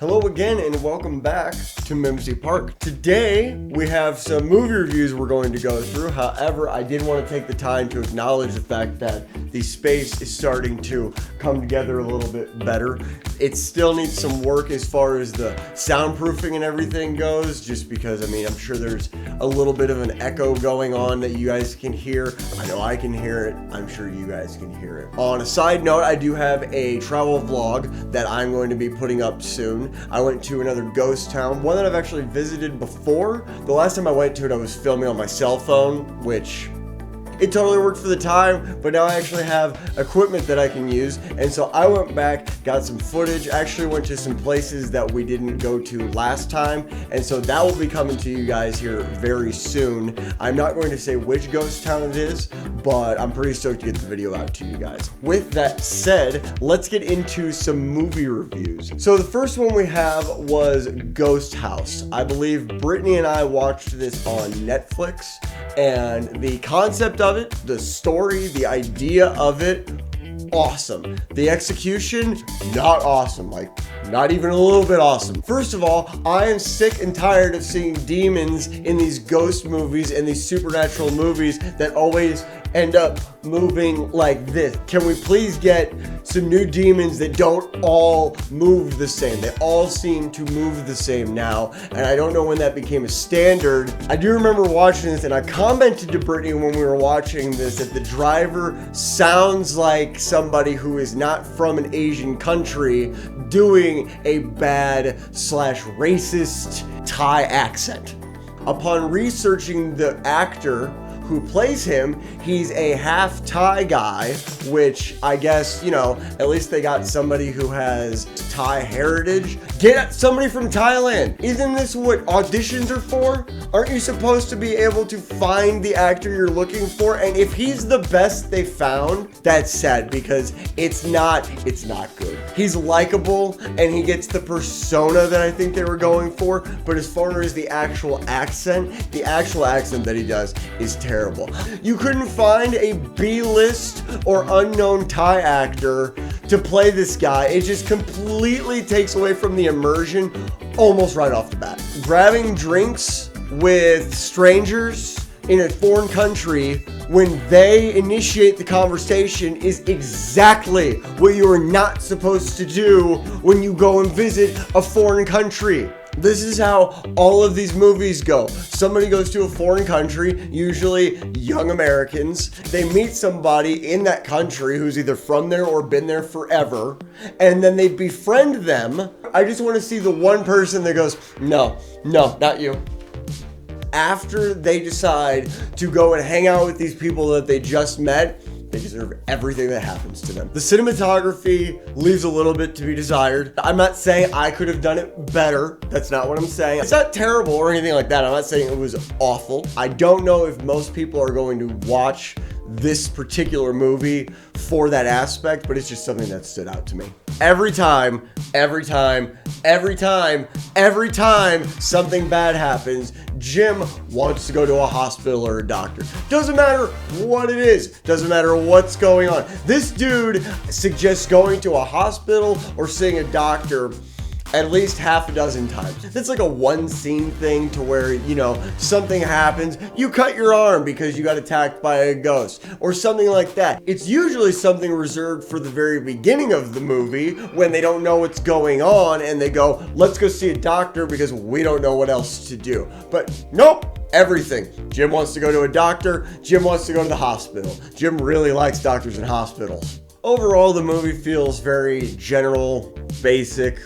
Hello again and welcome back to Mimsy Park. Today we have some movie reviews we're going to go through. However, I did want to take the time to acknowledge the fact that the space is starting to come together a little bit better. It still needs some work as far as the soundproofing and everything goes, just because, I'm sure there's a little bit of an echo going on that you guys can hear. I know I can hear it. I'm sure you guys can hear it. On a side note, I do have a travel vlog that I'm going to be putting up soon. I went to another ghost town, one that I've actually visited before. The last time I went to it, I was filming on my cell phone, which it totally worked for the time, but now I actually have equipment that I can use. And so I went back, got some footage, actually went to some places that we didn't go to last time. And so that will be coming to you guys here very soon. I'm not going to say which ghost town it is, but I'm pretty stoked to get the video out to you guys. With that said, let's get into some movie reviews. So the first one we have was Ghost House. I believe Brittany and I watched this on Netflix, and the concept of it, the story, the idea of it, awesome. The execution, not awesome. Not even a little bit awesome. First of all, I am sick and tired of seeing demons in these ghost movies and these supernatural movies that always end up moving like this. Can we please get some new demons that don't all move the same? They all seem to move the same now, and I don't know when that became a standard. I do remember watching this, and I commented to Brittany when we were watching this that the driver sounds like somebody who is not from an Asian country doing a bad / racist Thai accent. Upon researching the actor who plays him, he's a half Thai guy, which I guess, at least they got somebody who has Thai heritage. Get somebody from Thailand. Isn't this what auditions are for? Aren't you supposed to be able to find the actor you're looking for? And if he's the best they found, that's sad because it's not good. He's likable and he gets the persona that I think they were going for, but as far as the actual accent that he does is terrible. You couldn't find a B-list or unknown Thai actor to play this guy. It just completely takes away from the immersion almost right off the bat. Grabbing drinks with strangers in a foreign country when they initiate the conversation is exactly what you are not supposed to do when you go and visit a foreign country. This is how all of these movies go. Somebody goes to a foreign country, usually young Americans. They meet somebody in that country who's either from there or been there forever, and then they befriend them. I just want to see the one person that goes, no, not you. After they decide to go and hang out with these people that they just met, they deserve everything that happens to them. The cinematography leaves a little bit to be desired. I'm not saying I could have done it better. That's not what I'm saying. It's not terrible or anything like that. I'm not saying it was awful. I don't know if most people are going to watch this particular movie for that aspect, but it's just something that stood out to me. Every time something bad happens, Jim wants to go to a hospital or a doctor. Doesn't matter what it is. Doesn't matter what's going on. This dude suggests going to a hospital or seeing a doctor at least half a dozen times. It's like a one scene thing to where, something happens, you cut your arm because you got attacked by a ghost or something like that. It's usually something reserved for the very beginning of the movie when they don't know what's going on and they go, let's go see a doctor because we don't know what else to do. But nope. Everything. Jim wants to go to a doctor. Jim wants to go to the hospital. Jim really likes doctors and hospitals. Overall, the movie feels very general, basic,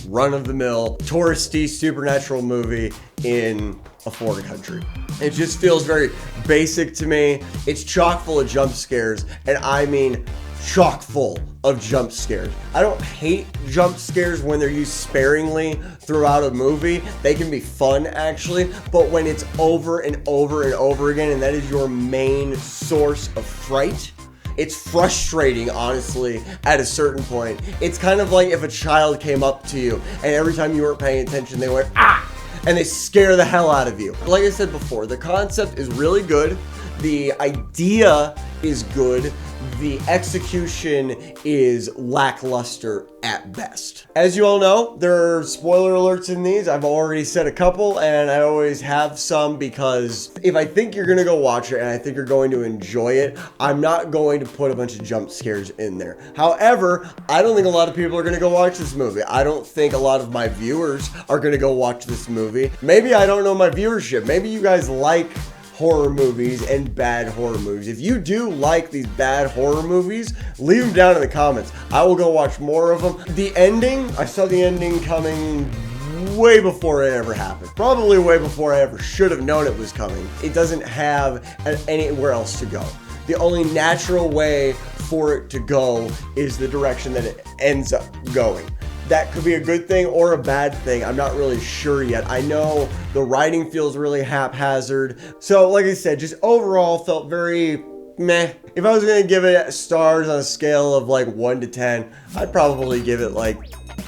run-of-the-mill, touristy, supernatural movie in a foreign country. It just feels very basic to me. It's chock full of jump scares, and I mean chock full of jump scares. I don't hate jump scares when they're used sparingly throughout a movie. They can be fun, actually, but when it's over and over and over again, and that is your main source of fright, it's frustrating, honestly, at a certain point. It's kind of like if a child came up to you and every time you weren't paying attention, they went, ah, and they scare the hell out of you. Like I said before, the concept is really good. The idea is good. the execution is lackluster at best. As you all know, there are spoiler alerts in these. I've already said a couple, and I always have some because if I think you're gonna go watch it and I think you're going to enjoy it, I'm not going to put a bunch of jump scares in there. However, I don't think a lot of people are gonna go watch this movie. I don't think a lot of my viewers are gonna go watch this movie. Maybe I don't know my viewership. Maybe you guys like horror movies and bad horror movies. If you do like these bad horror movies, leave them down in the comments. I will go watch more of them. The ending, I saw the ending coming way before it ever happened. Probably way before I ever should have known it was coming. It doesn't have anywhere else to go. The only natural way for it to go is the direction that it ends up going. That could be a good thing or a bad thing. I'm not really sure yet. I know the writing feels really haphazard. So like I said, just overall felt very meh. If I was gonna give it stars on a scale of like 1 to 10, I'd probably give it like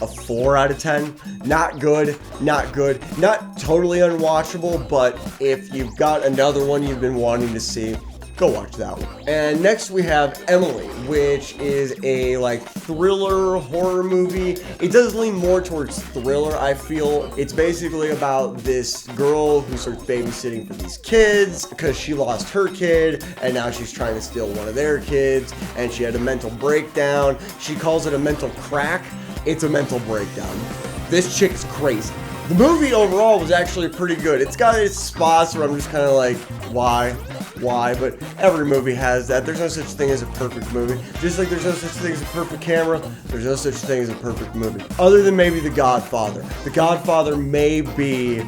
a 4 out of 10. Not good, not good, not totally unwatchable, but if you've got another one you've been wanting to see, go watch that one. And next we have Emelie, which is a like thriller horror movie. It does lean more towards thriller, I feel. It's basically about this girl who starts babysitting for these kids because she lost her kid and now she's trying to steal one of their kids, and she had a mental breakdown. She calls it a mental crack. It's a mental breakdown. This chick is crazy. The movie overall was actually pretty good. It's got its spots where I'm just kind of like, why? But every movie has that. There's no such thing as a perfect movie. Just like there's no such thing as a perfect camera, there's no such thing as a perfect movie. Other than maybe The Godfather. The Godfather may be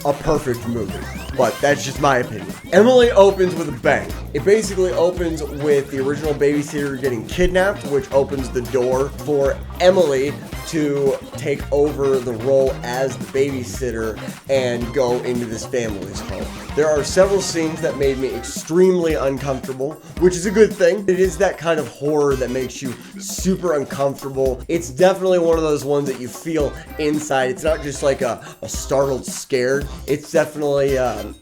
a perfect movie, but that's just my opinion. Emelie opens with a bang. It basically opens with the original babysitter getting kidnapped, which opens the door for Emelie to take over the role as the babysitter and go into this family's home. There are several scenes that made me extremely uncomfortable, which is a good thing. It is that kind of horror that makes you super uncomfortable. It's definitely one of those ones that you feel inside. It's not just like a startled scared. It's definitely a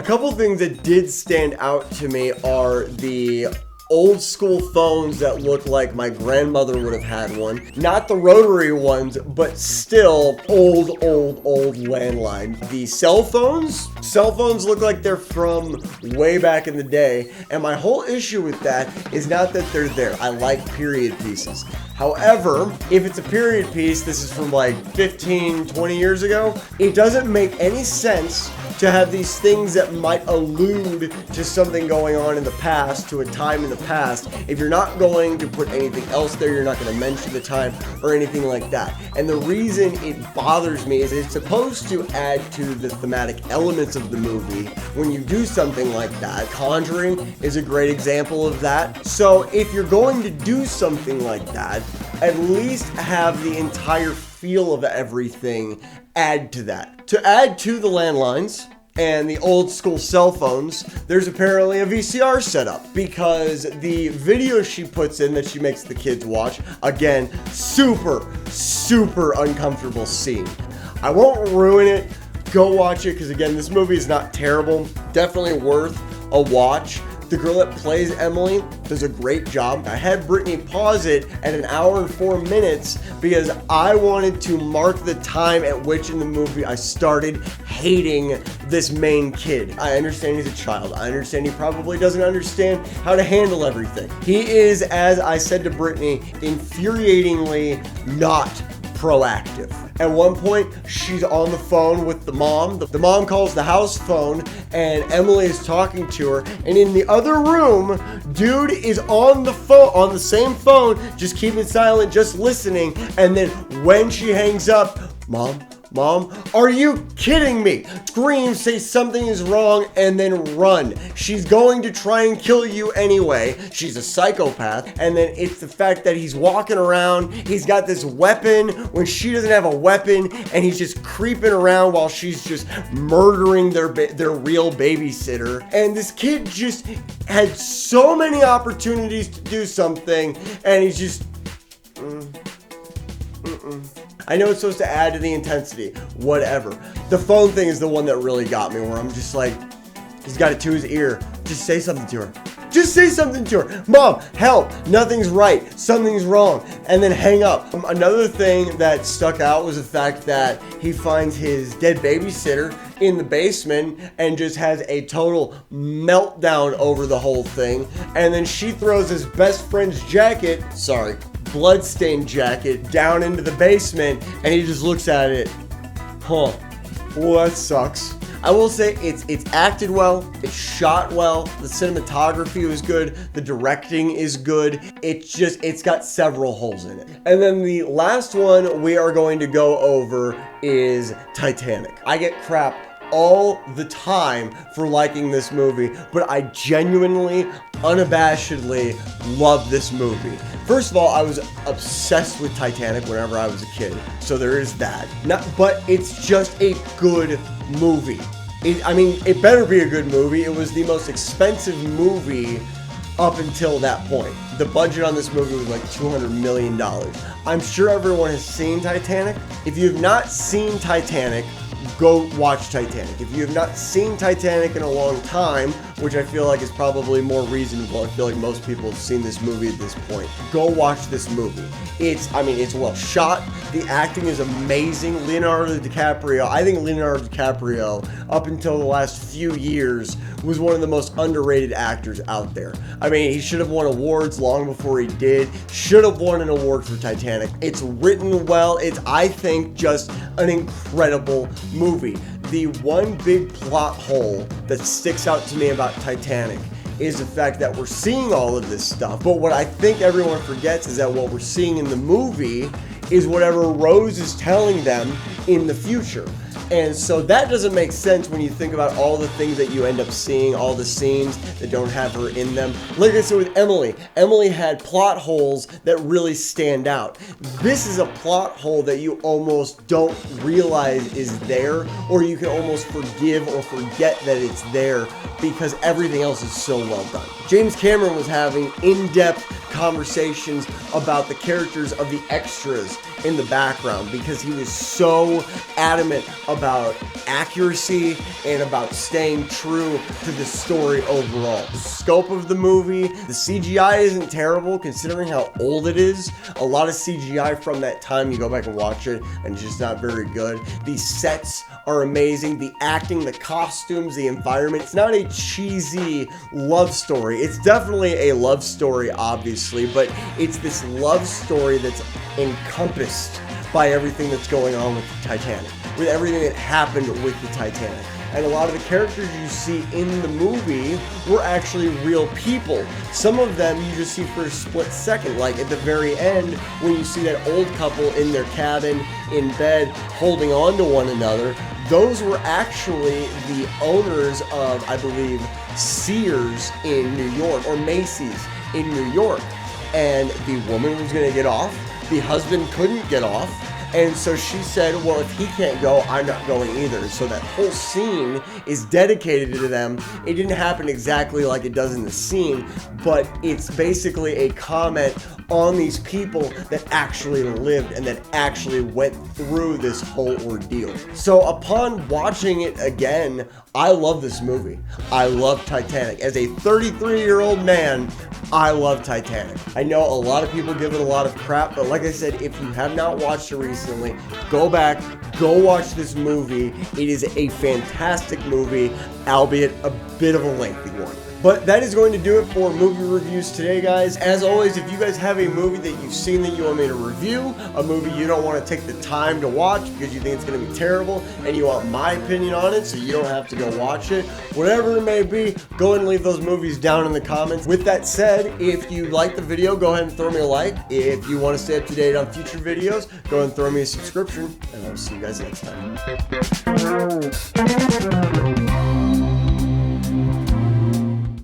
couple things that did stand out to me are the old school phones that look like my grandmother would have had one. Not the rotary ones, but still old landline. The cell phones look like they're from way back in the day. And my whole issue with that is not that they're there. I like period pieces. However, if it's a period piece, this is from like 15, 20 years ago, it doesn't make any sense to have these things that might allude to something going on in the past, to a time in the past. If you're not going to put anything else there, you're not going to mention the time or anything like that. And the reason it bothers me is it's supposed to add to the thematic elements of the movie when you do something like that. Conjuring is a great example of that. So if you're going to do something like that, at least have the entire feel of everything add to that. To add to the landlines and the old school cell phones, there's apparently a VCR setup because the video she puts in that she makes the kids watch, again, super uncomfortable scene. I won't ruin it. Go watch it because again, this movie is not terrible. Definitely worth a watch. The girl that plays Emelie does a great job. I had Brittany pause it at 1 hour and 4 minutes because I wanted to mark the time at which in the movie I started hating this main kid. I understand he's a child. I understand he probably doesn't understand how to handle everything. He is, as I said to Brittany, infuriatingly not proactive. At one point, she's on the phone with the mom. The mom calls the house phone and Emelie is talking to her. And in the other room, dude is on the phone, on the same phone, just keeping silent, just listening. And then when she hangs up, Mom, are you kidding me? Scream, say something is wrong, and then run. She's going to try and kill you anyway. She's a psychopath. And then it's the fact that he's walking around, he's got this weapon when she doesn't have a weapon, and he's just creeping around while she's just murdering their real babysitter. And this kid just had so many opportunities to do something, and he's just... I know it's supposed to add to the intensity, whatever. The phone thing is the one that really got me, where I'm just like, he's got it to his ear. Just say something to her. Just say something to her. Mom, help. Nothing's right. Something's wrong. And then hang up. Another thing that stuck out was the fact that he finds his dead babysitter in the basement and just has a total meltdown over the whole thing. And then she throws his best friend's jacket, bloodstained jacket, down into the basement, and he just looks at it. Well, that sucks. I will say it's acted well, it's shot well, the cinematography was good, the directing is good. It's got several holes in it. And then the last one we are going to go over is Titanic. I get crap all the time for liking this movie, but I genuinely, unabashedly love this movie. First of all, I was obsessed with Titanic whenever I was a kid, so there is that. But it's just a good movie. It better be a good movie. It was the most expensive movie up until that point. The budget on this movie was like $200 million. I'm sure everyone has seen Titanic. If you have not seen Titanic, go watch Titanic. If you have not seen Titanic in a long time, which I feel like is probably more reasonable, I feel like most people have seen this movie at this point, go watch this movie. It's well shot. The acting is amazing. Leonardo DiCaprio, I think Leonardo DiCaprio, up until the last few years, was one of the most underrated actors out there. He should have won awards long before he did. Should have won an award for Titanic. It's written well. It's, I think, just an incredible movie. The one big plot hole that sticks out to me about Titanic is the fact that we're seeing all of this stuff. But what I think everyone forgets is that what we're seeing in the movie is whatever Rose is telling them in the future. And so that doesn't make sense when you think about all the things that you end up seeing, all the scenes that don't have her in them. Like I said with Emelie, Emelie had plot holes that really stand out. This is a plot hole that you almost don't realize is there, or you can almost forgive or forget that it's there because everything else is so well done. James Cameron was having in-depth conversations about the characters of the extras in the background because he was so adamant about accuracy and about staying true to the story overall. The scope of the movie, the CGI isn't terrible considering how old it is. A lot of CGI from that time, you go back and watch it, and it's just not very good. These sets are amazing. The acting, the costumes, the environment. It's not a cheesy love story. It's definitely a love story, obviously, but it's this love story that's encompassed by everything that's going on with the Titanic, with everything that happened with the Titanic. And a lot of the characters you see in the movie were actually real people. Some of them you just see for a split second, like at the very end when you see that old couple in their cabin in bed holding on to one another. Those were actually the owners of, I believe, Sears in New York, or Macy's in New York. And the woman was going to get off. The husband couldn't get off. And so she said, well, if he can't go, I'm not going either. So that whole scene is dedicated to them. It didn't happen exactly like it does in the scene, but it's basically a comment on these people that actually lived and that actually went through this whole ordeal. So upon watching it again, I love this movie. I love Titanic. As a 33-year-old man, I love Titanic. I know a lot of people give it a lot of crap, but like I said, if you have not watched it recently, go back, go watch this movie. It is a fantastic movie, albeit a bit of a lengthy one. But that is going to do it for movie reviews today, guys. As always, if you guys have a movie that you've seen that you want me to review, a movie you don't want to take the time to watch because you think it's going to be terrible, and you want my opinion on it so you don't have to go watch it, whatever it may be, go ahead and leave those movies down in the comments. With that said, if you like the video, go ahead and throw me a like. If you want to stay up to date on future videos, go ahead and throw me a subscription, and I'll see you guys next time.